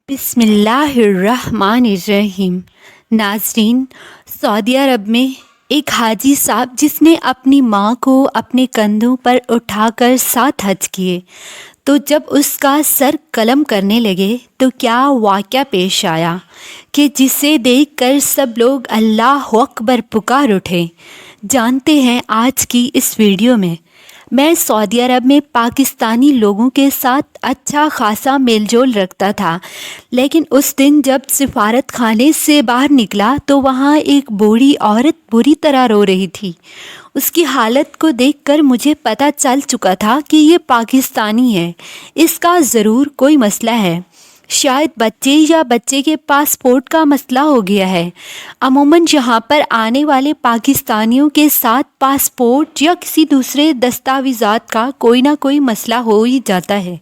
بسم اللہ الرحمن الرحیم۔ ناظرین، سعودی عرب میں ایک حاجی صاحب جس نے اپنی ماں کو اپنے کندھوں پر اٹھا کر 7 حج کیے، تو جب اس کا سر قلم کرنے لگے تو کیا واقعہ پیش آیا کہ جسے دیکھ کر سب لوگ اللہ اکبر پکار اٹھے۔ جانتے ہیں آج کی اس ویڈیو میں۔ میں سعودی عرب میں پاکستانی لوگوں کے ساتھ اچھا خاصا میل جول رکھتا تھا، لیکن اس دن جب سفارت خانے سے باہر نکلا تو وہاں ایک بوڑھی عورت بری طرح رو رہی تھی۔ اس کی حالت کو دیکھ کر مجھے پتہ چل چکا تھا کہ یہ پاکستانی ہے، اس کا ضرور کوئی مسئلہ ہے، شاید بچے یا بچے کے پاسپورٹ کا مسئلہ ہو گیا ہے۔ عموماً یہاں پر آنے والے پاکستانیوں کے ساتھ پاسپورٹ یا کسی دوسرے دستاویزات کا کوئی نہ کوئی مسئلہ ہو ہی جاتا ہے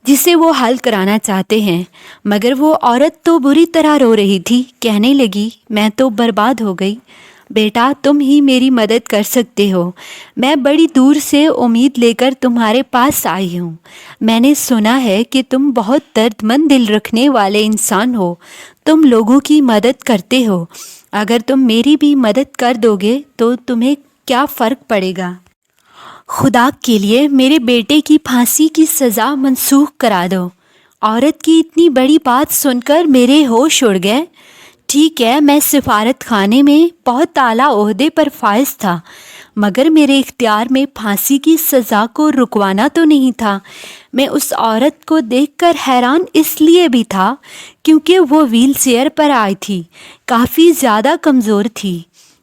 جسے وہ حل کرانا چاہتے ہیں، مگر وہ عورت تو بری طرح رو رہی تھی، کہنے لگی میں تو برباد ہو گئی۔ بیٹا، تم ہی میری مدد کر سکتے ہو، میں بڑی دور سے امید لے کر تمہارے پاس آئی ہوں۔ میں نے سنا ہے کہ تم بہت درد مند دل رکھنے والے انسان ہو، تم لوگوں کی مدد کرتے ہو، اگر تم میری بھی مدد کر دو گے تو تمہیں کیا فرق پڑے گا؟ خدا کے لیے میرے بیٹے کی پھانسی کی سزا منسوخ کرا دو۔ عورت کی اتنی بڑی بات سن کر میرے ہوش اڑ گئے۔ ٹھیک ہے، میں سفارت خانے میں بہت اعلیٰ عہدے پر فائز تھا، مگر میرے اختیار میں پھانسی کی سزا کو رکوانا تو نہیں تھا۔ میں اس عورت کو دیکھ کر حیران اس لیے بھی تھا کیونکہ وہ ویل چیئر پر آئی تھی، کافی زیادہ کمزور تھی۔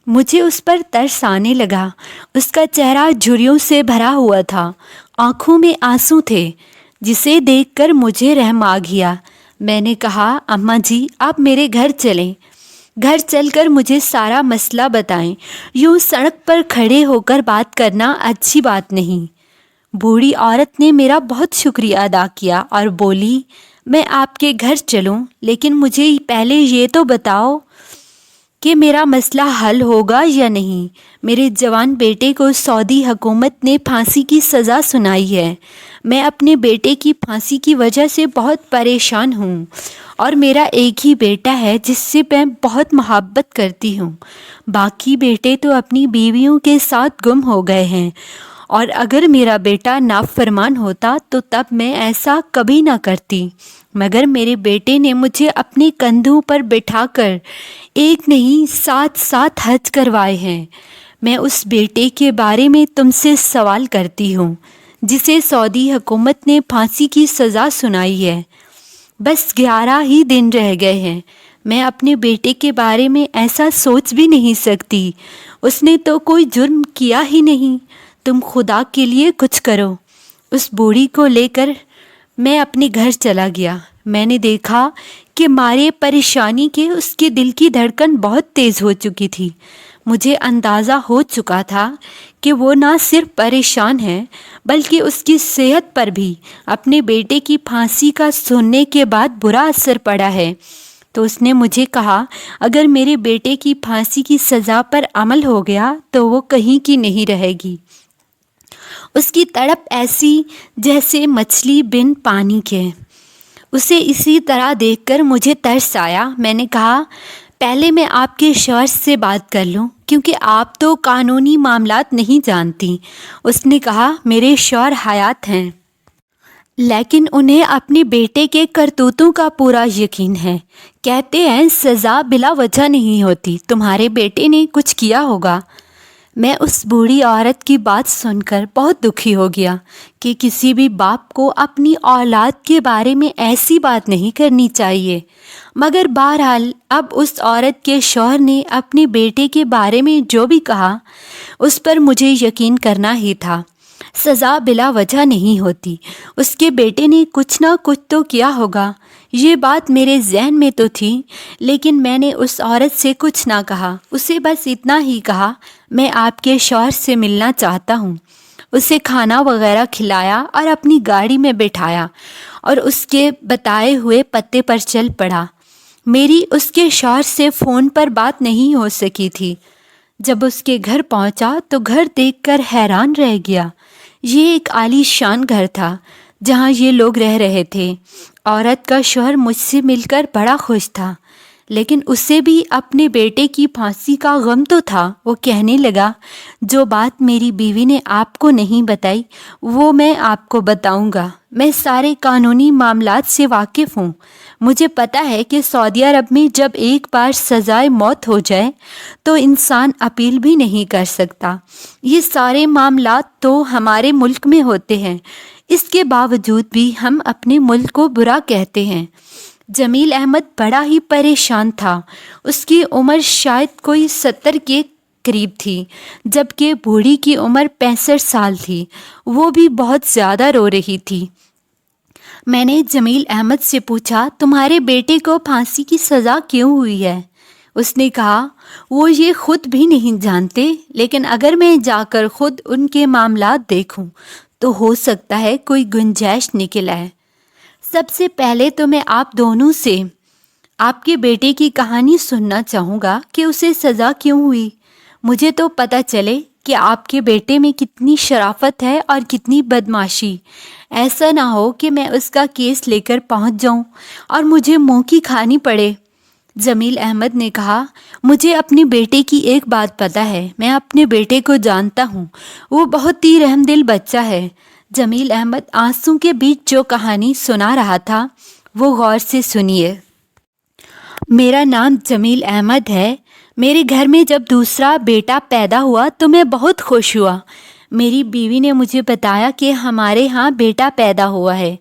مجھے اس پر ترس آنے لگا۔ اس کا چہرہ جھریوں سے بھرا ہوا تھا، آنکھوں میں آنسو تھے، جسے دیکھ کر مجھے رحم آ گیا۔ میں نے کہا اماں جی، آپ میرے گھر چلیں، گھر چل کر مجھے سارا مسئلہ بتائیں، یوں سڑک پر کھڑے ہو کر بات کرنا اچھی بات نہیں۔ بوڑھی عورت نے میرا بہت شکریہ ادا کیا اور بولی میں آپ کے گھر چلوں، لیکن مجھے پہلے یہ تو بتاؤ کہ میرا مسئلہ حل ہوگا یا نہیں۔ میرے جوان بیٹے کو سعودی حکومت نے پھانسی کی سزا سنائی ہے۔ میں اپنے بیٹے کی پھانسی کی وجہ سے بہت پریشان ہوں، اور میرا ایک ہی بیٹا ہے جس سے میں بہت محبت کرتی ہوں۔ باقی بیٹے تو اپنی بیویوں کے ساتھ گم ہو گئے ہیں، اور اگر میرا بیٹا نافرمان ہوتا تو تب میں ایسا کبھی نہ کرتی، مگر میرے بیٹے نے مجھے اپنے کندھوں پر بٹھا کر 1 نہیں 7 حج کروائے ہیں۔ میں اس بیٹے کے بارے میں تم سے سوال کرتی ہوں جسے سعودی حکومت نے پھانسی کی سزا سنائی ہے۔ بس 11 ہی دن رہ گئے ہیں۔ میں اپنے بیٹے کے بارے میں ایسا سوچ بھی نہیں سکتی، اس نے تو کوئی جرم کیا ہی نہیں۔ تم خدا کے لیے کچھ کرو۔ اس بوڑھی کو لے کر میں اپنے گھر چلا گیا۔ میں نے دیکھا کہ مارے پریشانی کے اس کے دل کی دھڑکن بہت تیز ہو چکی تھی۔ مجھے اندازہ ہو چکا تھا کہ وہ نہ صرف پریشان ہے بلکہ اس کی صحت پر بھی اپنے بیٹے کی پھانسی کا سننے کے بعد برا اثر پڑا ہے۔ تو اس نے مجھے کہا اگر میرے بیٹے کی پھانسی کی سزا پر عمل ہو گیا تو وہ کہیں کی نہیں رہے گی۔ اس کی تڑپ ایسی جیسے مچھلی بن پانی کے۔ اسے اسی طرح دیکھ کر مجھے ترس آیا۔ میں نے کہا پہلے میں آپ کے شوہر سے بات کر لوں کیونکہ آپ تو قانونی معاملات نہیں جانتی۔ اس نے کہا میرے شوہر حیات ہیں، لیکن انہیں اپنے بیٹے کے کرتوتوں کا پورا یقین ہے۔ کہتے ہیں سزا بلا وجہ نہیں ہوتی، تمہارے بیٹے نے کچھ کیا ہوگا۔ میں اس بوڑھی عورت کی بات سن کر بہت دکھی ہو گیا کہ کسی بھی باپ کو اپنی اولاد کے بارے میں ایسی بات نہیں کرنی چاہیے، مگر بہرحال اب اس عورت کے شوہر نے اپنے بیٹے کے بارے میں جو بھی کہا اس پر مجھے یقین کرنا ہی تھا۔ سزا بلا وجہ نہیں ہوتی، اس کے بیٹے نے کچھ نہ کچھ تو کیا ہوگا۔ یہ بات میرے ذہن میں تو تھی، لیکن میں نے اس عورت سے کچھ نہ کہا، اسے بس اتنا ہی کہا میں آپ کے شوہر سے ملنا چاہتا ہوں۔ اسے کھانا وغیرہ کھلایا اور اپنی گاڑی میں بٹھایا اور اس کے بتائے ہوئے پتے پر چل پڑا۔ میری اس کے شوہر سے فون پر بات نہیں ہو سکی تھی۔ جب اس کے گھر پہنچا تو گھر دیکھ کر حیران رہ گیا۔ یہ ایک عالی شان گھر تھا جہاں یہ لوگ رہ رہے تھے۔ عورت کا شوہر مجھ سے مل کر بڑا خوش تھا، لیکن اسے بھی اپنے بیٹے کی پھانسی کا غم تو تھا۔ وہ کہنے لگا، جو بات میری بیوی نے آپ کو نہیں بتائی وہ میں آپ کو بتاؤں گا۔ میں سارے قانونی معاملات سے واقف ہوں۔ مجھے پتہ ہے کہ سعودی عرب میں جب ایک بار سزائے موت ہو جائے تو انسان اپیل بھی نہیں کر سکتا۔ یہ سارے معاملات تو ہمارے ملک میں ہوتے ہیں، اس کے باوجود بھی ہم اپنے ملک کو برا کہتے ہیں۔ جمیل احمد بڑا ہی پریشان تھا۔ اس کی عمر شاید کوئی 70 کے قریب تھی، جبکہ بوڑھی کی عمر 65 سال تھی۔ وہ بھی بہت زیادہ رو رہی تھی۔ میں نے جمیل احمد سے پوچھا، تمہارے بیٹے کو پھانسی کی سزا کیوں ہوئی ہے؟ اس نے کہا، وہ یہ خود بھی نہیں جانتے، لیکن اگر میں جا کر خود ان کے معاملات دیکھوں تو ہو سکتا ہے کوئی گنجائش نکل آئے۔ سب سے پہلے تو میں آپ دونوں سے آپ کے بیٹے کی کہانی سننا چاہوں گا کہ اسے سزا کیوں ہوئی۔ مجھے تو پتہ چلے کہ آپ کے بیٹے میں کتنی شرافت ہے اور کتنی بدمعاشی۔ ایسا نہ ہو کہ میں اس کا کیس لے کر پہنچ جاؤں اور مجھے منہ کی کھانی پڑے۔ جمیل احمد نے کہا، مجھے اپنے بیٹے کی ایک بات پتہ ہے، میں اپنے بیٹے کو جانتا ہوں، وہ بہت ہی رحم دل بچہ ہے۔ جمیل احمد آنسوں کے بیچ جو کہانی سنا رہا تھا وہ غور سے سنیے۔ میرا نام جمیل احمد ہے۔ میرے گھر میں جب دوسرا بیٹا پیدا ہوا تو میں بہت خوش ہوا۔ میری بیوی نے مجھے بتایا کہ ہمارے ہاں بیٹا پیدا ہوا ہے،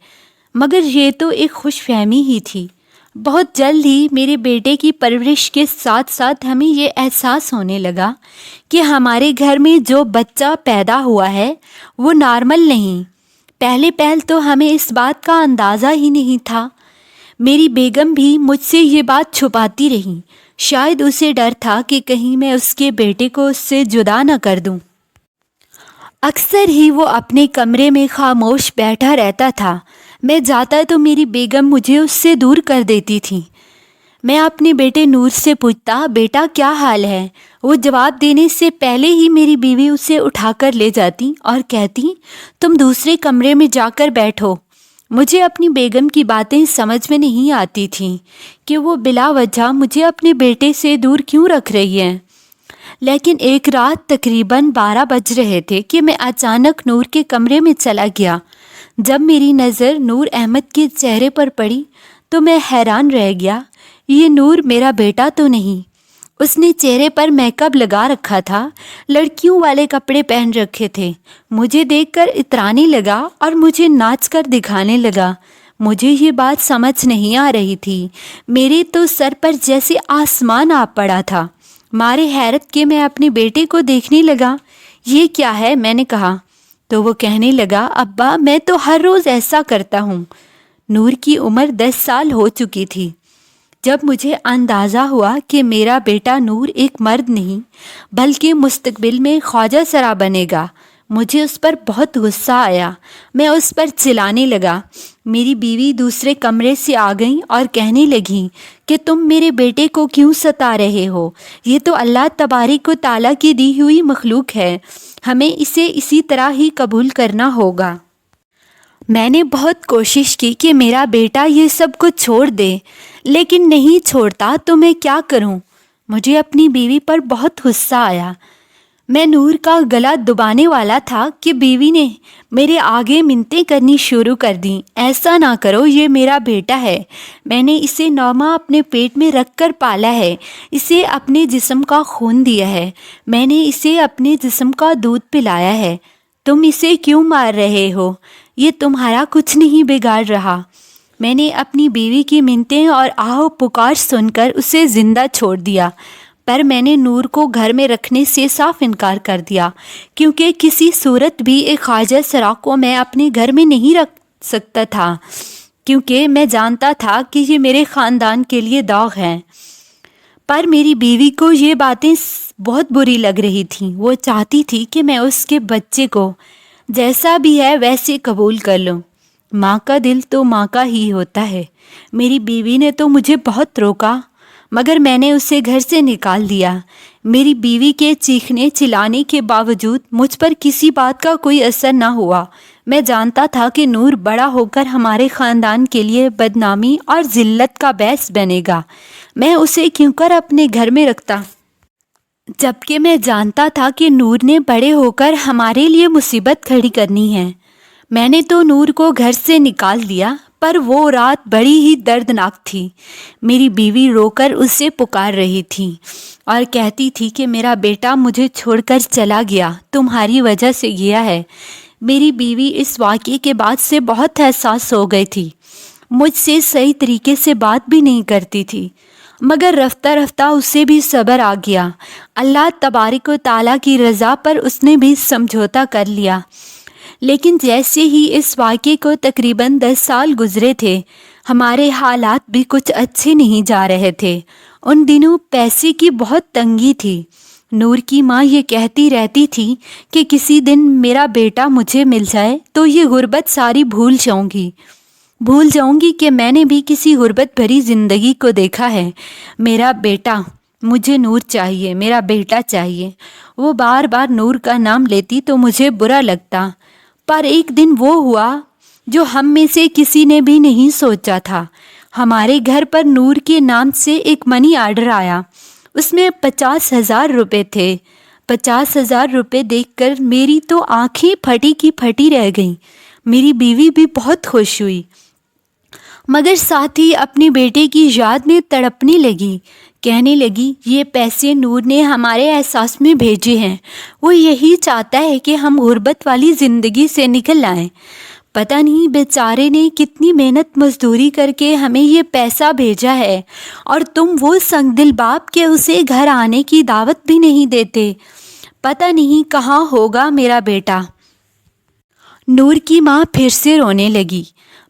مگر یہ تو ایک خوش فہمی ہی تھی۔ بہت جلد ہی میرے بیٹے کی پرورش کے ساتھ ساتھ ہمیں یہ احساس ہونے لگا کہ ہمارے گھر میں جو بچہ پیدا ہوا ہے وہ نارمل نہیں۔ پہل تو ہمیں اس بات کا اندازہ ہی نہیں تھا۔ میری بیگم بھی مجھ سے یہ بات چھپاتی رہی، شاید اسے ڈر تھا کہ کہیں میں اس کے بیٹے کو اس سے جدا نہ کر دوں۔ اکثر ہی وہ اپنے کمرے میں خاموش بیٹھا رہتا تھا۔ میں جاتا تو میری بیگم مجھے اس سے دور کر دیتی تھی۔ میں اپنے بیٹے نور سے پوچھتا، بیٹا کیا حال ہے؟ وہ جواب دینے سے پہلے ہی میری بیوی اسے اٹھا کر لے جاتی اور کہتی، تم دوسرے کمرے میں جا کر بیٹھو۔ مجھے اپنی بیگم کی باتیں سمجھ میں نہیں آتی تھیں کہ وہ بلا وجہ مجھے اپنے بیٹے سے دور کیوں رکھ رہی ہیں۔ لیکن ایک رات تقریباً 12 بج رہے تھے کہ میں اچانک نور کے کمرے میں چلا گیا۔ جب میری نظر نور احمد کے چہرے پر پڑی تو میں حیران رہ گیا۔ یہ نور میرا بیٹا تو نہیں۔ اس نے چہرے پر میک اپ لگا رکھا تھا، لڑکیوں والے کپڑے پہن رکھے تھے۔ مجھے دیکھ کر اترانے لگا اور مجھے ناچ کر دکھانے لگا۔ مجھے یہ بات سمجھ نہیں آ رہی تھی۔ میرے تو سر پر جیسے آسمان آ پڑا تھا۔ مارے حیرت کے میں اپنے بیٹے کو دیکھنے لگا۔ یہ کیا ہے؟ میں نے کہا تو وہ کہنے لگا، ابا میں تو ہر روز ایسا کرتا ہوں۔ نور کی عمر 10 سال ہو چکی تھی۔ جب مجھے اندازہ ہوا کہ میرا بیٹا نور ایک مرد نہیں بلکہ مستقبل میں خواجہ سرا بنے گا، مجھے اس پر بہت غصہ آیا۔ میں اس پر چلانے لگا۔ میری بیوی دوسرے کمرے سے آ گئیں اور کہنے لگیں کہ تم میرے بیٹے کو کیوں ستا رہے ہو؟ یہ تو اللہ تبارک و تعالیٰ کی دی ہوئی مخلوق ہے، ہمیں اسے اسی طرح ہی قبول کرنا ہوگا۔ میں نے بہت کوشش کی کہ میرا بیٹا یہ سب کچھ چھوڑ دے، لیکن نہیں چھوڑتا تو میں کیا کروں؟ مجھے اپنی بیوی پر بہت غصہ آیا۔ میں نور کا گلا دبانے والا تھا کہ بیوی نے میرے آگے منتیں کرنی شروع کر دیں، ایسا نہ کرو، یہ میرا بیٹا ہے، میں نے اسے 9 ماہ اپنے پیٹ میں رکھ کر پالا ہے، اسے اپنے جسم کا خون دیا ہے، میں نے اسے اپنے جسم کا دودھ پلایا ہے، تم اسے کیوں مار رہے ہو؟ یہ تمہارا کچھ نہیں بگاڑ رہا۔ میں نے اپنی بیوی کی منتیں اور آہ پکار سن کر اسے زندہ چھوڑ دیا، پر میں نے نور کو گھر میں رکھنے سے صاف انکار کر دیا، کیونکہ کسی صورت بھی ایک خواجہ سرا کو میں اپنے گھر میں نہیں رکھ سکتا تھا، کیونکہ میں جانتا تھا کہ یہ میرے خاندان کے لیے داغ ہے۔ پر میری بیوی کو یہ باتیں بہت بری لگ رہی تھیں۔ وہ چاہتی تھی کہ میں اس کے بچے کو جیسا بھی ہے ویسے قبول کر لوں۔ ماں کا دل تو ماں کا ہی ہوتا ہے۔ میری بیوی نے تو مجھے بہت روکا، مگر میں نے اسے گھر سے نکال دیا۔ میری بیوی کے چیخنے چلانے کے باوجود مجھ پر کسی بات کا کوئی اثر نہ ہوا۔ میں جانتا تھا کہ نور بڑا ہو کر ہمارے خاندان کے لیے بدنامی اور ذلت کا باعث بنے گا، میں اسے کیوں کر اپنے گھر میں رکھتا، جبکہ میں جانتا تھا کہ نور نے بڑے ہو کر ہمارے لیے مصیبت کھڑی کرنی ہے۔ میں نے تو نور کو گھر سے نکال دیا، پر وہ رات بڑی ہی دردناک تھی۔ میری بیوی رو کر اسے پکار رہی تھی اور کہتی تھی کہ میرا بیٹا مجھے چھوڑ کر چلا گیا، تمہاری وجہ سے گیا ہے۔ میری بیوی اس واقعے کے بعد سے بہت حساس ہو گئی تھی، مجھ سے صحیح طریقے سے بات بھی نہیں کرتی تھی، مگر رفتہ رفتہ اسے بھی صبر آ گیا۔ اللہ تبارک و تعالیٰ کی رضا پر اس نے بھی سمجھوتا کر لیا۔ لیکن جیسے ہی اس واقعے کو تقریباً 10 سال گزرے تھے، ہمارے حالات بھی کچھ اچھے نہیں جا رہے تھے۔ ان دنوں پیسے کی بہت تنگی تھی۔ نور کی ماں یہ کہتی رہتی تھی کہ کسی دن میرا بیٹا مجھے مل جائے تو یہ غربت ساری بھول جاؤں گی کہ میں نے بھی کسی غربت بھری زندگی کو دیکھا ہے۔ میرا بیٹا، مجھے نور چاہیے، میرا بیٹا چاہیے۔ وہ بار بار نور کا نام لیتی تو مجھے برا لگتا، پر ایک دن وہ ہوا جو ہم میں سے کسی نے بھی نہیں سوچا تھا۔ ہمارے گھر پر نور کے نام سے ایک منی آرڈر آیا، اس میں 50,000 روپے تھے۔ 50,000 روپے دیکھ کر میری تو آنکھیں پھٹی کی پھٹی رہ گئیں۔ میری بیوی بھی بہت خوش ہوئی، مگر ساتھ ہی اپنے بیٹے کی یاد میں تڑپنے لگی، کہنے لگی یہ پیسے نور نے ہمارے احساس میں بھیجے ہیں، وہ یہی چاہتا ہے کہ ہم غربت والی زندگی سے نکل آئیں۔ پتہ نہیں بیچارے نے کتنی محنت مزدوری کر کے ہمیں یہ پیسہ بھیجا ہے، اور تم وہ سنگ دل باپ کے اسے گھر آنے کی دعوت بھی نہیں دیتے۔ پتہ نہیں کہاں ہوگا میرا بیٹا۔ نور کی ماں پھر سے رونے لگی،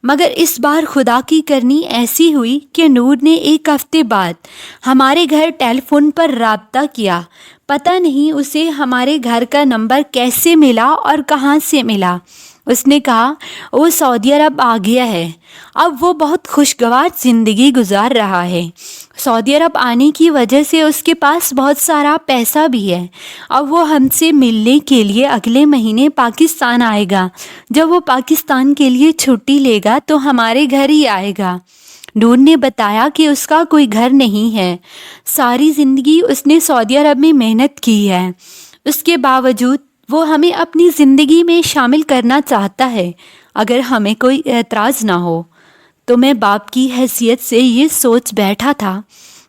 مگر اس بار خدا کی کرنی ایسی ہوئی کہ نور نے 1 ہفتے بعد ہمارے گھر ٹیلی فون پر رابطہ کیا۔ پتہ نہیں اسے ہمارے گھر کا نمبر کیسے ملا اور کہاں سے ملا۔ اس نے کہا وہ سعودی عرب آ گیا ہے، اب وہ بہت خوشگوار زندگی گزار رہا ہے۔ سعودی عرب آنے کی وجہ سے اس کے پاس بہت سارا پیسہ بھی ہے۔ اب وہ ہم سے ملنے کے لیے اگلے مہینے پاکستان آئے گا۔ جب وہ پاکستان کے لیے چھٹی لے گا تو ہمارے گھر ہی آئے گا۔ نور نے بتایا کہ اس کا کوئی گھر نہیں ہے، ساری زندگی اس نے سعودی عرب میں محنت کی ہے، اس کے باوجود وہ ہمیں اپنی زندگی میں شامل کرنا چاہتا ہے اگر ہمیں کوئی اعتراض نہ ہو۔ تو میں باپ کی حیثیت سے یہ سوچ بیٹھا تھا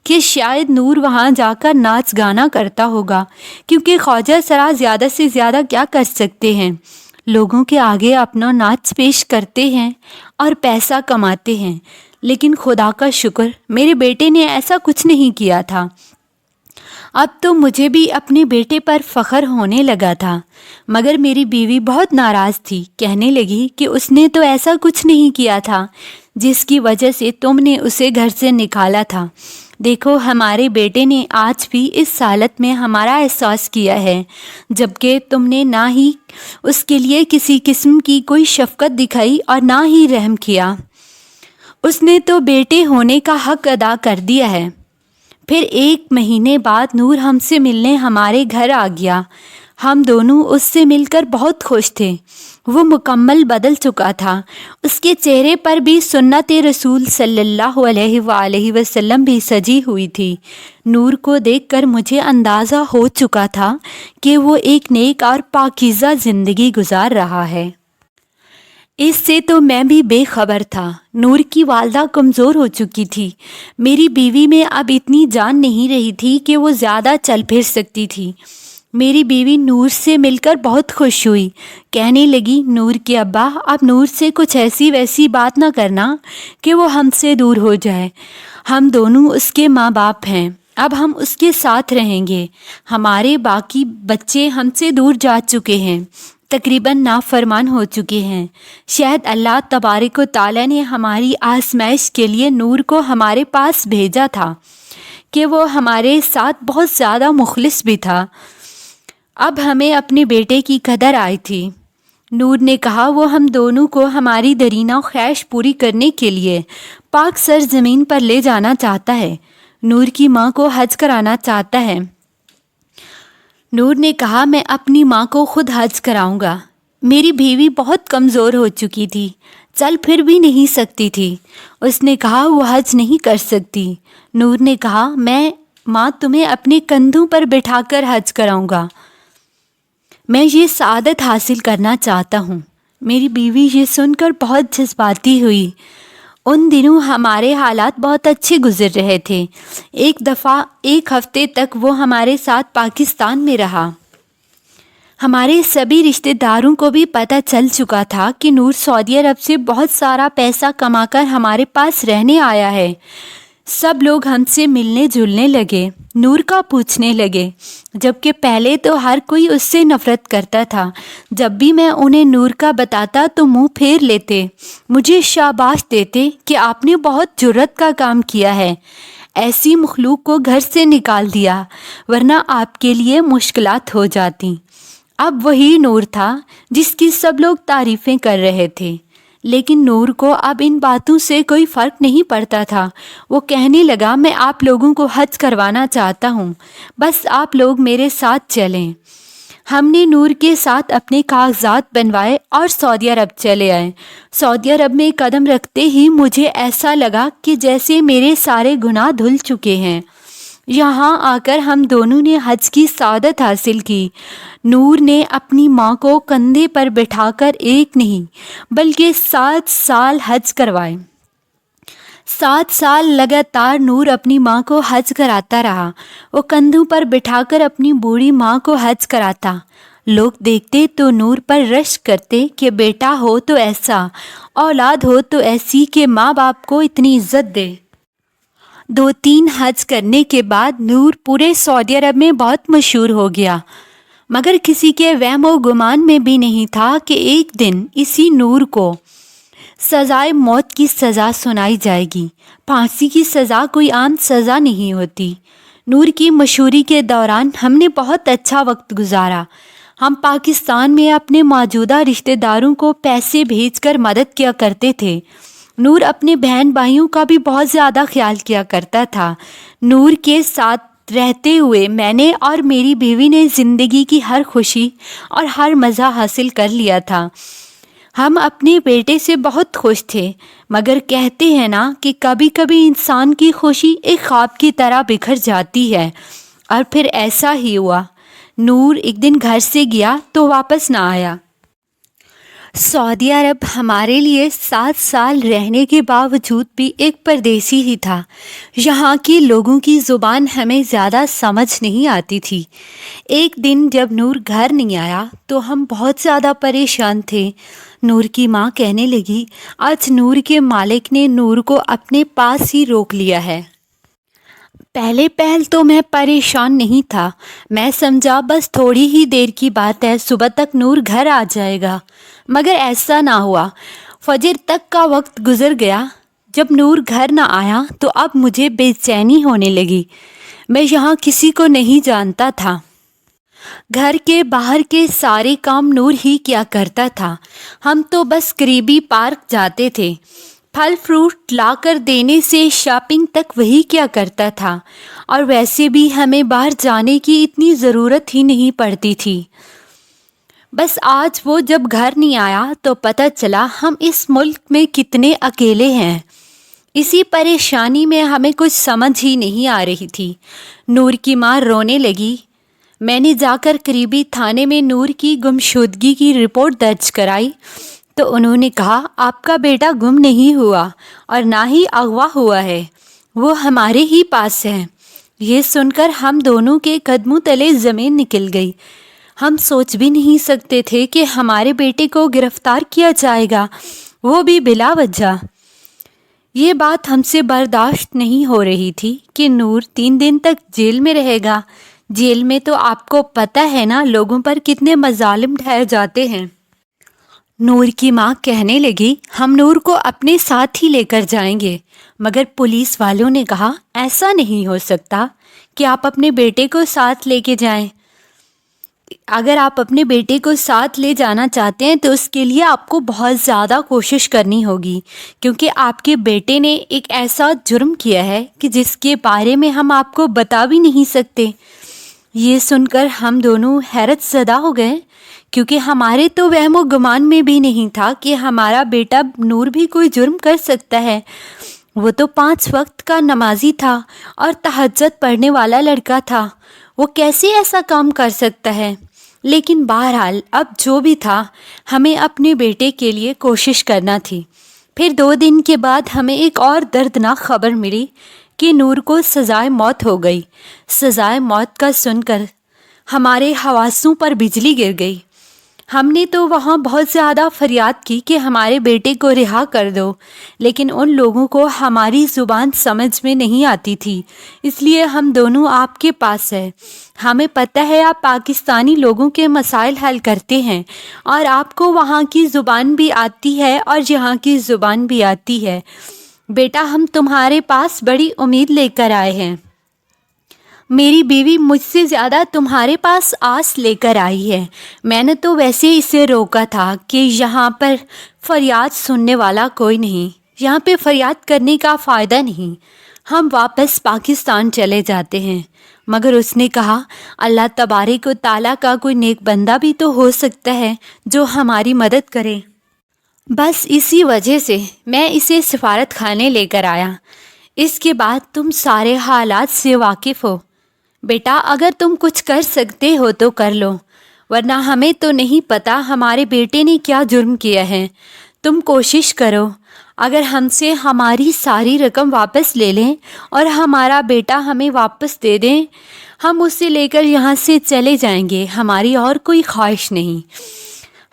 کہ شاید نور وہاں جا کر ناچ گانا کرتا ہوگا، کیونکہ خواجہ سرا زیادہ سے زیادہ کیا کر سکتے ہیں، لوگوں کے آگے اپنا ناچ پیش کرتے ہیں اور پیسہ کماتے ہیں۔ لیکن خدا کا شکر میرے بیٹے نے ایسا کچھ نہیں کیا تھا۔ اب تو مجھے بھی اپنے بیٹے پر فخر ہونے لگا تھا، مگر میری بیوی بہت ناراض تھی، کہنے لگی کہ اس نے تو ایسا کچھ نہیں کیا تھا جس کی وجہ سے تم نے اسے گھر سے نکالا تھا۔ دیکھو ہمارے بیٹے نے آج بھی اس حالت میں ہمارا احساس کیا ہے، جبکہ تم نے نہ ہی اس کے لیے کسی قسم کی کوئی شفقت دکھائی اور نہ ہی رحم کیا۔ اس نے تو بیٹے ہونے کا حق ادا کر دیا ہے۔ پھر 1 مہینے بعد نور ہم سے ملنے ہمارے گھر آ گیا۔ ہم دونوں اس سے مل کر بہت خوش تھے۔ وہ مکمل بدل چکا تھا، اس کے چہرے پر بھی سنت رسول صلی اللہ علیہ وآلہ وسلم بھی سجی ہوئی تھی۔ نور کو دیکھ کر مجھے اندازہ ہو چکا تھا کہ وہ ایک نیک اور پاکیزہ زندگی گزار رہا ہے۔ اس سے تو میں بھی بے خبر تھا۔ نور کی والدہ کمزور ہو چکی تھی، میری بیوی میں اب اتنی جان نہیں رہی تھی کہ وہ زیادہ چل پھر سکتی تھی۔ میری بیوی نور سے مل کر بہت خوش ہوئی، کہنے لگی نور کے ابا اب نور سے کچھ ایسی ویسی بات نہ کرنا کہ وہ ہم سے دور ہو جائے، ہم دونوں اس کے ماں باپ ہیں، اب ہم اس کے ساتھ رہیں گے۔ ہمارے باقی بچے ہم سے دور جا چکے ہیں، تقریباً نافرمان ہو چکے ہیں۔ شاید اللہ تبارک و تعالیٰ نے ہماری آزمائش کے لیے نور کو ہمارے پاس بھیجا تھا کہ وہ ہمارے ساتھ بہت زیادہ مخلص بھی تھا۔ اب ہمیں اپنے بیٹے کی قدر آئی تھی۔ نور نے کہا وہ ہم دونوں کو ہماری درینہ خواہش پوری کرنے کے لیے پاک سرزمین پر لے جانا چاہتا ہے، نور کی ماں کو حج کرانا چاہتا ہے۔ نور نے کہا میں اپنی ماں کو خود حج کراؤں گا۔ میری بیوی بہت کمزور ہو چکی تھی، چل پھر بھی نہیں سکتی تھی۔ اس نے کہا وہ حج نہیں کر سکتی۔ نور نے کہا میں ماں تمہیں اپنے کندھوں پر بٹھا کر حج کراؤں گا، میں یہ سعادت حاصل کرنا چاہتا ہوں۔ میری بیوی یہ سن کر بہت جذباتی ہوئی۔ ان دنوں ہمارے حالات بہت اچھے گزر رہے تھے۔ ایک دفعہ 1 ہفتے تک وہ ہمارے ساتھ پاکستان میں رہا۔ ہمارے سبھی رشتہ داروں کو بھی پتہ چل چکا تھا کہ نور سعودی عرب سے بہت سارا پیسہ کما کر ہمارے پاس رہنے آیا ہے۔ سب لوگ ہم سے ملنے جلنے لگے، نور کا پوچھنے لگے، جبکہ پہلے تو ہر کوئی اس سے نفرت کرتا تھا۔ جب بھی میں انہیں نور کا بتاتا تو منہ پھیر لیتے، مجھے شاباش دیتے کہ آپ نے بہت جرأت کا کام کیا ہے، ایسی مخلوق کو گھر سے نکال دیا، ورنہ آپ کے لیے مشکلات ہو جاتی۔ اب وہی نور تھا جس کی سب لوگ تعریفیں کر رہے تھے، لیکن نور کو اب ان باتوں سے کوئی فرق نہیں پڑتا تھا۔ وہ کہنے لگا میں آپ لوگوں کو حج کروانا چاہتا ہوں، بس آپ لوگ میرے ساتھ چلیں۔ ہم نے نور کے ساتھ اپنے کاغذات بنوائے اور سعودی عرب چلے آئے۔ سعودی عرب میں قدم رکھتے ہی مجھے ایسا لگا کہ جیسے میرے سارے گناہ دھل چکے ہیں۔ یہاں آ کر ہم دونوں نے حج کی سعادت حاصل کی۔ نور نے اپنی ماں کو کندھے پر بٹھا کر 1 نہیں بلکہ 7 سال حج کروائے۔ 7 سال لگاتار نور اپنی ماں کو حج کراتا رہا۔ وہ کندھوں پر بٹھا کر اپنی بوڑھی ماں کو حج کراتا۔ لوگ دیکھتے تو نور پر رشک کرتے کہ بیٹا ہو تو ایسا، اولاد ہو تو ایسی کہ ماں باپ کو اتنی عزت دے۔ 2-3 حج کرنے کے بعد نور پورے سعودی عرب میں بہت مشہور ہو گیا، مگر کسی کے وہم و گمان میں بھی نہیں تھا کہ ایک دن اسی نور کو سزائے موت کی سزا سنائی جائے گی۔ پھانسی کی سزا کوئی عام سزا نہیں ہوتی۔ نور کی مشہوری کے دوران ہم نے بہت اچھا وقت گزارا۔ ہم پاکستان میں اپنے موجودہ رشتہ داروں کو پیسے بھیج کر مدد کیا کرتے تھے۔ نور اپنے بہن بھائیوں کا بھی بہت زیادہ خیال کیا کرتا تھا۔ نور کے ساتھ رہتے ہوئے میں نے اور میری بیوی نے زندگی کی ہر خوشی اور ہر مزہ حاصل کر لیا تھا۔ ہم اپنے بیٹے سے بہت خوش تھے، مگر کہتے ہیں نا کہ کبھی کبھی انسان کی خوشی ایک خواب کی طرح بکھر جاتی ہے، اور پھر ایسا ہی ہوا۔ نور ایک دن گھر سے گیا تو واپس نہ آیا۔ سعودی عرب ہمارے لیے 7 سال رہنے کے باوجود بھی ایک پردیسی ہی تھا۔ یہاں کے لوگوں کی زبان ہمیں زیادہ سمجھ نہیں آتی تھی۔ ایک دن جب نور گھر نہیں آیا تو ہم بہت زیادہ پریشان تھے۔ نور کی ماں کہنے لگی آج نور کے مالک نے نور کو اپنے پاس ہی روک لیا ہے۔ پہل تو میں پریشان نہیں تھا، میں سمجھا بس تھوڑی ہی دیر کی بات ہے، صبح تک نور گھر آ جائے گا، مگر ایسا نہ ہوا۔ فجر تک کا وقت گزر گیا۔ جب نور گھر نہ آیا تو اب مجھے بے چینی ہونے لگی۔ میں یہاں کسی کو نہیں جانتا تھا۔ گھر کے باہر کے سارے کام نور ہی کیا کرتا تھا، ہم تو بس قریبی پارک جاتے تھے۔ پھل فروٹ لا کر دینے سے شاپنگ تک وہی کیا کرتا تھا، اور ویسے بھی ہمیں باہر جانے کی اتنی ضرورت ہی نہیں پڑتی تھی۔ بس آج وہ جب گھر نہیں آیا تو پتہ چلا ہم اس ملک میں کتنے اکیلے ہیں۔ اسی پریشانی میں ہمیں کچھ سمجھ ہی نہیں آ رہی تھی۔ نور کی ماں رونے لگی۔ میں نے جا کر قریبی تھانے میں نور کی گمشدگی کی رپورٹ درج کرائی تو انہوں نے کہا آپ کا بیٹا گم نہیں ہوا اور نہ ہی اغوا ہوا ہے، وہ ہمارے ہی پاس ہے۔ یہ سن کر ہم دونوں کے قدموں تلے زمین نکل گئی۔ ہم سوچ بھی نہیں سکتے تھے کہ ہمارے بیٹے کو گرفتار کیا جائے گا، وہ بھی بلا وجہ۔ یہ بات ہم سے برداشت نہیں ہو رہی تھی کہ نور 3 دن تک جیل میں رہے گا۔ جیل میں تو آپ کو پتہ ہے نا لوگوں پر کتنے مظالم ڈھائے جاتے ہیں۔ نور کی ماں کہنے لگی ہم نور کو اپنے ساتھ ہی لے کر جائیں گے، مگر پولیس والوں نے کہا ایسا نہیں ہو سکتا کہ آپ اپنے بیٹے کو ساتھ لے کے جائیں۔ اگر آپ اپنے بیٹے کو ساتھ لے جانا چاہتے ہیں تو اس کے لیے آپ کو بہت زیادہ کوشش کرنی ہوگی، کیونکہ آپ کے بیٹے نے ایک ایسا جرم کیا ہے کہ جس کے بارے میں ہم آپ کو بتا بھی نہیں سکتے۔ یہ سن کر ہم دونوں حیرت زدہ ہو گئے کیونکہ ہمارے تو وہم و گمان میں بھی نہیں تھا کہ ہمارا بیٹا نور بھی کوئی جرم کر سکتا ہے۔ وہ تو 5 وقت کا نمازی تھا اور تہجد پڑھنے والا لڑکا تھا، وہ کیسے ایسا کام کر سکتا ہے؟ لیکن بہرحال اب جو بھی تھا، ہمیں اپنے بیٹے کے لیے کوشش کرنا تھی۔ پھر 2 دن کے بعد ہمیں ایک اور دردناک خبر ملی کہ نور کو سزائے موت ہو گئی۔ سزائے موت کا سن کر ہمارے حواسوں پر بجلی گر گئی۔ ہم نے تو وہاں بہت زیادہ فریاد کی کہ ہمارے بیٹے کو رہا کر دو، لیکن ان لوگوں کو ہماری زبان سمجھ میں نہیں آتی تھی، اس لیے ہم دونوں آپ کے پاس ہیں۔ ہمیں پتہ ہے آپ پاکستانی لوگوں کے مسائل حل کرتے ہیں اور آپ کو وہاں کی زبان بھی آتی ہے اور یہاں کی زبان بھی آتی ہے۔ بیٹا، ہم تمہارے پاس بڑی امید لے کر آئے ہیں۔ میری بیوی مجھ سے زیادہ تمہارے پاس آس لے کر آئی ہے۔ میں نے تو ویسے اسے روکا تھا کہ یہاں پر فریاد سننے والا کوئی نہیں، یہاں پہ فریاد کرنے کا فائدہ نہیں، ہم واپس پاکستان چلے جاتے ہیں۔ مگر اس نے کہا، اللہ تبارک و تعالیٰ کا کوئی نیک بندہ بھی تو ہو سکتا ہے جو ہماری مدد کرے۔ بس اسی وجہ سے میں اسے سفارت خانے لے کر آیا۔ اس کے بعد تم سارے حالات سے واقف ہو۔ بیٹا، اگر تم کچھ کر سکتے ہو تو کر لو، ورنہ ہمیں تو نہیں پتہ ہمارے بیٹے نے کیا جرم کیا ہے۔ تم کوشش کرو، اگر ہم سے ہماری ساری رقم واپس لے لیں اور ہمارا بیٹا ہمیں واپس دے دیں، ہم اسے لے کر یہاں سے چلے جائیں گے۔ ہماری اور کوئی خواہش نہیں۔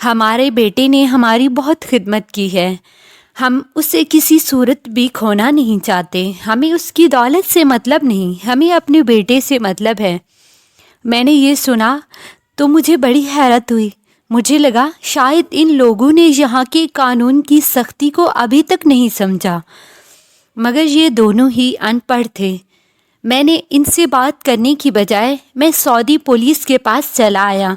ہمارے بیٹے نے ہماری بہت خدمت کی ہے، ہم اسے کسی صورت بھی کھونا نہیں چاہتے۔ ہمیں اس کی دولت سے مطلب نہیں، ہمیں اپنے بیٹے سے مطلب ہے۔ میں نے یہ سنا تو مجھے بڑی حیرت ہوئی۔ مجھے لگا شاید ان لوگوں نے یہاں کے قانون کی سختی کو ابھی تک نہیں سمجھا، مگر یہ دونوں ہی ان پڑھ تھے۔ میں نے ان سے بات کرنے کی بجائے میں سعودی پولیس کے پاس چلا آیا،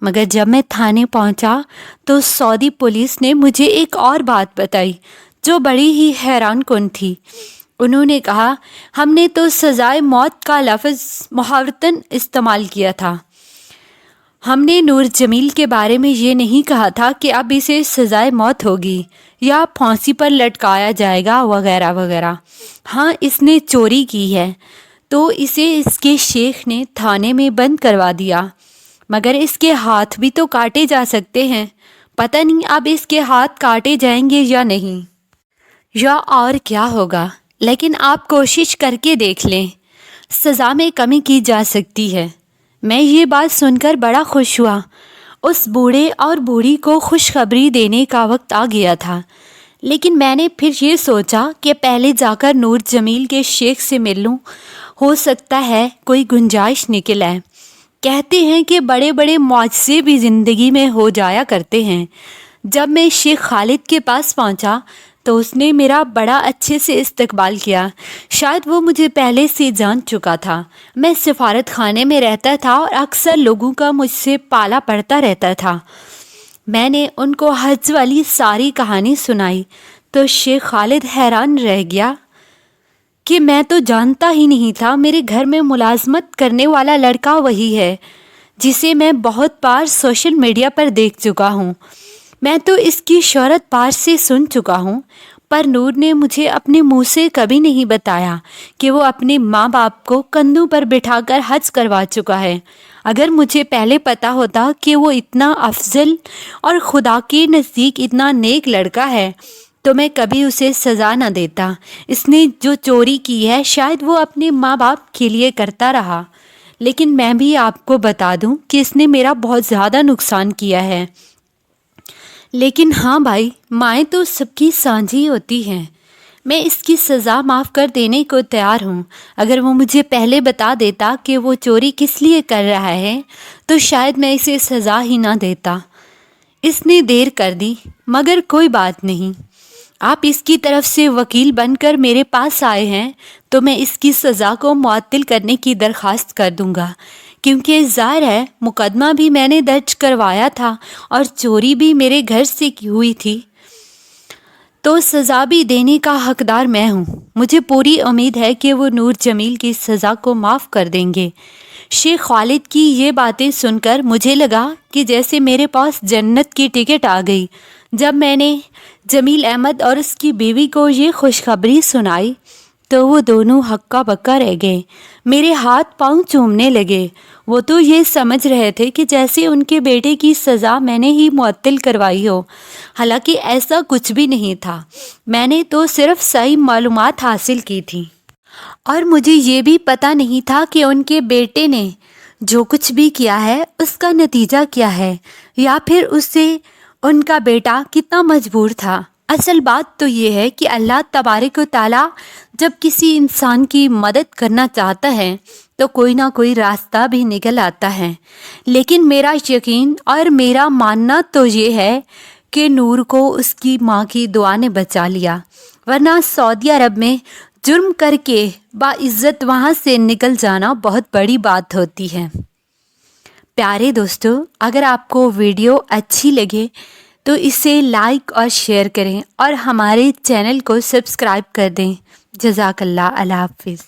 مگر جب میں تھانے پہنچا تو سعودی پولیس نے مجھے ایک اور بات بتائی جو بڑی ہی حیران کن تھی۔ انہوں نے کہا، ہم نے تو سزائے موت کا لفظ محاورتاً استعمال کیا تھا، ہم نے نور جمیل کے بارے میں یہ نہیں کہا تھا کہ اب اسے سزائے موت ہوگی یا پھانسی پر لٹکایا جائے گا وغیرہ وغیرہ۔ ہاں، اس نے چوری کی ہے تو اسے اس کے شیخ نے تھانے میں بند کروا دیا، مگر اس کے ہاتھ بھی تو کاٹے جا سکتے ہیں۔ پتہ نہیں اب اس کے ہاتھ کاٹے جائیں گے یا نہیں، یا اور کیا ہوگا، لیکن آپ کوشش کر کے دیکھ لیں، سزا میں کمی کی جا سکتی ہے۔ میں یہ بات سن کر بڑا خوش ہوا۔ اس بوڑھے اور بوڑھی کو خوشخبری دینے کا وقت آ گیا تھا، لیکن میں نے پھر یہ سوچا کہ پہلے جا کر نور جمیل کے شیخ سے مل لوں، ہو سکتا ہے کوئی گنجائش نکل آئے۔ کہتے ہیں کہ بڑے بڑے معجزے بھی زندگی میں ہو جایا کرتے ہیں۔ جب میں شیخ خالد کے پاس پہنچا تو اس نے میرا بڑا اچھے سے استقبال کیا۔ شاید وہ مجھے پہلے سے جان چکا تھا۔ میں سفارت خانے میں رہتا تھا اور اکثر لوگوں کا مجھ سے پالا پڑتا رہتا تھا۔ میں نے ان کو حج والی ساری کہانی سنائی تو شیخ خالد حیران رہ گیا کہ میں تو جانتا ہی نہیں تھا میرے گھر میں ملازمت کرنے والا لڑکا وہی ہے جسے میں بہت بار سوشل میڈیا پر دیکھ چکا ہوں۔ میں تو اس کی شہرت بار سے سن چکا ہوں، پر نور نے مجھے اپنے منہ سے کبھی نہیں بتایا کہ وہ اپنے ماں باپ کو کندھوں پر بٹھا کر حج کروا چکا ہے۔ اگر مجھے پہلے پتا ہوتا کہ وہ اتنا افضل اور خدا کے نزدیک اتنا نیک لڑکا ہے تو میں کبھی اسے سزا نہ دیتا۔ اس نے جو چوری کی ہے شاید وہ اپنے ماں باپ کے لیے کرتا رہا، لیکن میں بھی آپ کو بتا دوں کہ اس نے میرا بہت زیادہ نقصان کیا ہے۔ لیکن ہاں بھائی، مائیں تو سب کی سانجھی ہوتی ہیں۔ میں اس کی سزا معاف کر دینے کو تیار ہوں۔ اگر وہ مجھے پہلے بتا دیتا کہ وہ چوری کس لیے کر رہا ہے تو شاید میں اسے سزا ہی نہ دیتا۔ اس نے دیر کر دی، مگر کوئی بات نہیں۔ آپ اس کی طرف سے وکیل بن کر میرے پاس آئے ہیں تو میں اس کی سزا کو معطل کرنے کی درخواست کر دوں گا، کیونکہ ظاہر ہے مقدمہ بھی میں نے درج کروایا تھا اور چوری بھی میرے گھر سے کی ہوئی تھی، تو سزا بھی دینے کا حقدار میں ہوں۔ مجھے پوری امید ہے کہ وہ نور جمیل کی سزا کو معاف کر دیں گے۔ شیخ خالد کی یہ باتیں سن کر مجھے لگا کہ جیسے میرے پاس جنت کی ٹکٹ آ گئی۔ جب میں نے جمیل احمد اور اس کی بیوی کو یہ خوشخبری سنائی تو وہ دونوں ہکا بکا رہ گئے، میرے ہاتھ پاؤں چومنے لگے۔ وہ تو یہ سمجھ رہے تھے کہ جیسے ان کے بیٹے کی سزا میں نے ہی معطل کروائی ہو، حالانکہ ایسا کچھ بھی نہیں تھا۔ میں نے تو صرف صحیح معلومات حاصل کی تھیں، اور مجھے یہ بھی پتہ نہیں تھا کہ ان کے بیٹے نے جو کچھ بھی کیا ہے اس کا نتیجہ کیا ہے، یا پھر اس سے ان کا بیٹا کتنا مجبور تھا۔ اصل بات تو یہ ہے کہ اللہ تبارک و تعالیٰ جب کسی انسان کی مدد کرنا چاہتا ہے تو کوئی نہ کوئی راستہ بھی نکل آتا ہے۔ لیکن میرا یقین اور میرا ماننا تو یہ ہے کہ نور کو اس کی ماں کی دعا نے بچا لیا، ورنہ سعودی عرب میں جرم کر کے باعزت وہاں سے نکل جانا بہت بڑی بات ہوتی ہے۔ پیارے دوستو، اگر آپ کو ویڈیو اچھی لگے تو اسے لائک اور شیئر کریں اور ہمارے چینل کو سبسکرائب کر دیں۔ جزاک اللہ، اللہ حافظ۔